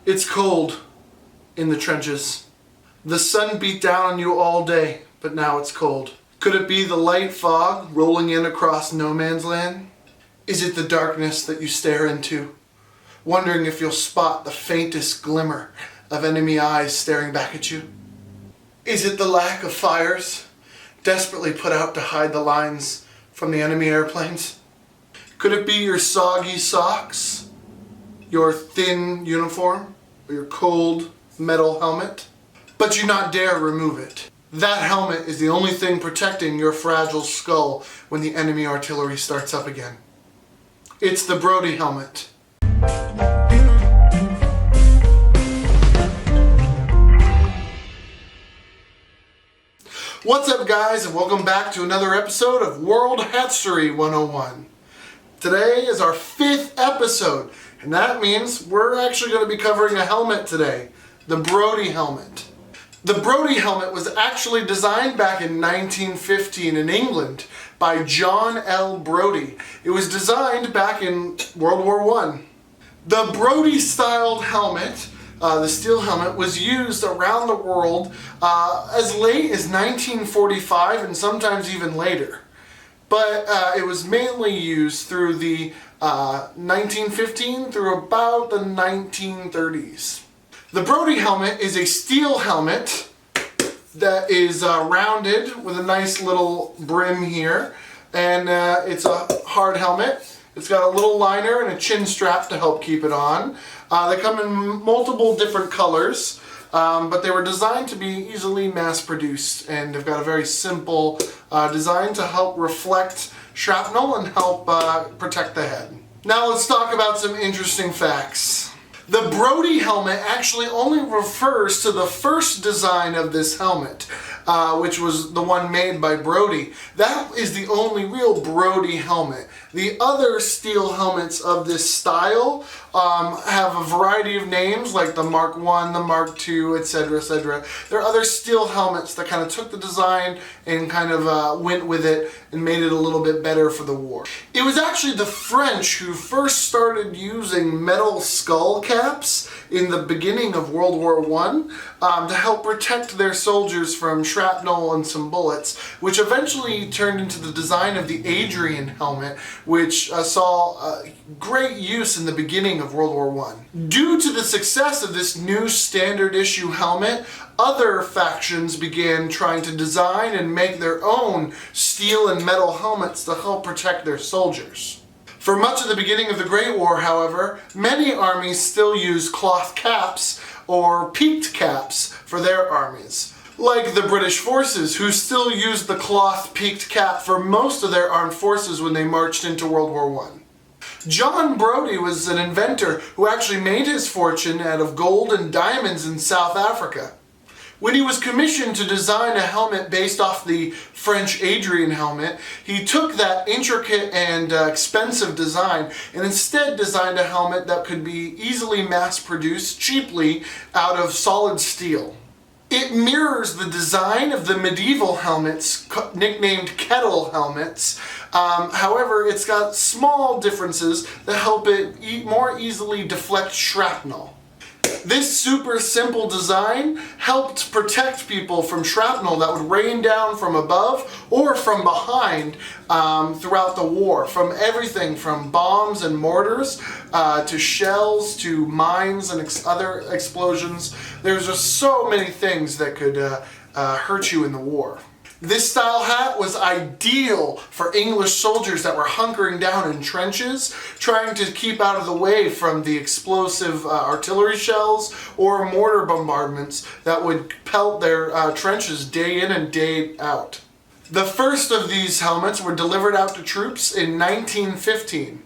It's cold in the trenches. The sun beat down on you all day, but now it's cold. Could it be the light fog rolling in across no man's land? Is it the darkness that you stare into, wondering if you'll spot the faintest glimmer of enemy eyes staring back at you? Is it the lack of fires, desperately put out to hide the lines from the enemy airplanes? Could it be your soggy socks, your thin uniform, or your cold metal helmet? But you not dare remove it. That helmet is the only thing protecting your fragile skull when the enemy artillery starts up again. It's the Brody Helmet. What's up, guys, and welcome back to another episode of World Hatstory 101. Today is our 5th episode, and that means we're actually going to be covering a helmet today, the Brody Helmet. The Brody Helmet was actually designed back in 1915 in England by John L. Brodie. It was designed back in World War I. The Brodie-styled helmet, the steel helmet, was used around the world as late as 1945 and sometimes even later. But it was mainly used through the 1915 through about the 1930s. The Brody helmet is a steel helmet that is rounded with a nice little brim here, and it's a hard helmet. It's got a little liner and a chin strap to help keep it on. They come in multiple different colors, but they were designed to be easily mass-produced, and they've got a very simple design to help reflect shrapnel and help protect the head. Now let's talk about some interesting facts. The Brody helmet actually only refers to the first design of this helmet, which was the one made by Brodie. That is the only real Brody helmet. The other steel helmets of this style have a variety of names, like the Mark I, the Mark II, etc., etc. There are other steel helmets that kind of took the design and kind of went with it and made it a little bit better for the war. It was actually the French who first started using metal skull caps in the beginning of World War I to help protect their soldiers from shrapnel and some bullets, which eventually turned into the design of the Adrian Helmet, which saw great use in the beginning of World War I. Due to the success of this new standard issue helmet, other factions began trying to design and make their own steel and metal helmets to help protect their soldiers. For much of the beginning of the Great War, however, many armies still used cloth caps or peaked caps for their armies, like the British forces, who still used the cloth peaked cap for most of their armed forces when they marched into World War I. John Brodie was an inventor who actually made his fortune out of gold and diamonds in South Africa. When he was commissioned to design a helmet based off the French Adrian helmet, he took that intricate and expensive design and instead designed a helmet that could be easily mass-produced cheaply out of solid steel. It mirrors the design of the medieval helmets, nicknamed kettle helmets. However, it's got small differences that help it more easily deflect shrapnel. This super simple design helped protect people from shrapnel that would rain down from above or from behind throughout the war, from everything from bombs and mortars to shells to mines and other explosions. There's just so many things that could hurt you in the war. This style hat was ideal for English soldiers that were hunkering down in trenches, trying to keep out of the way from the explosive artillery shells or mortar bombardments that would pelt their trenches day in and day out. The first of these helmets were delivered out to troops in 1915,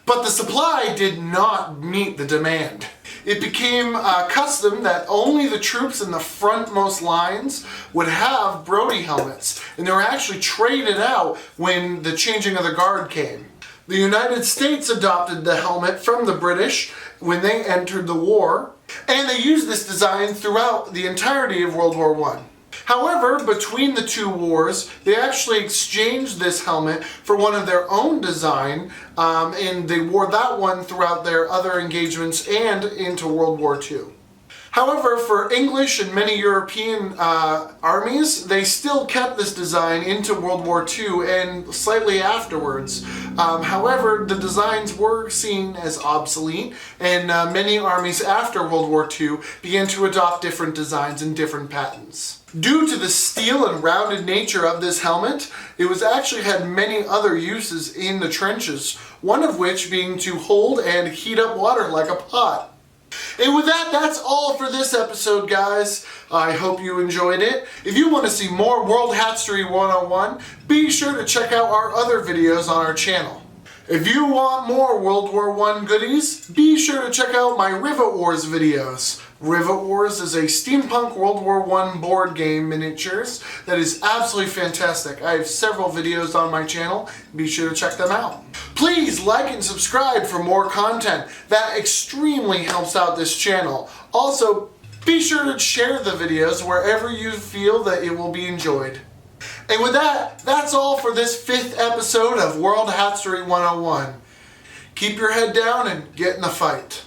but the supply did not meet the demand. It became custom that only the troops in the frontmost lines would have Brody helmets, and they were actually traded out when the changing of the guard came. The United States adopted the helmet from the British when they entered the war, and they used this design throughout the entirety of World War I. However, between the two wars, they actually exchanged this helmet for one of their own design, and they wore that one throughout their other engagements and into World War II. However, for English and many European armies, they still kept this design into World War II and slightly afterwards. However, the designs were seen as obsolete, and many armies after World War II began to adopt different designs and different patterns. Due to the steel and rounded nature of this helmet, it was actually had many other uses in the trenches, one of which being to hold and heat up water like a pot. And with that, that's all for this episode, guys. I hope you enjoyed it. If you want to see more World Hatstory 101, be sure to check out our other videos on our channel. If you want more World War I goodies, be sure to check out my Rivet Wars videos. Rivet Wars is a steampunk World War I board game miniatures that is absolutely fantastic. I have several videos on my channel. Be sure to check them out. Please like and subscribe for more content. That extremely helps out this channel. Also, be sure to share the videos wherever you feel that it will be enjoyed. And with that, that's all for this 5th episode of World Hatstory 101. Keep your head down and get in the fight.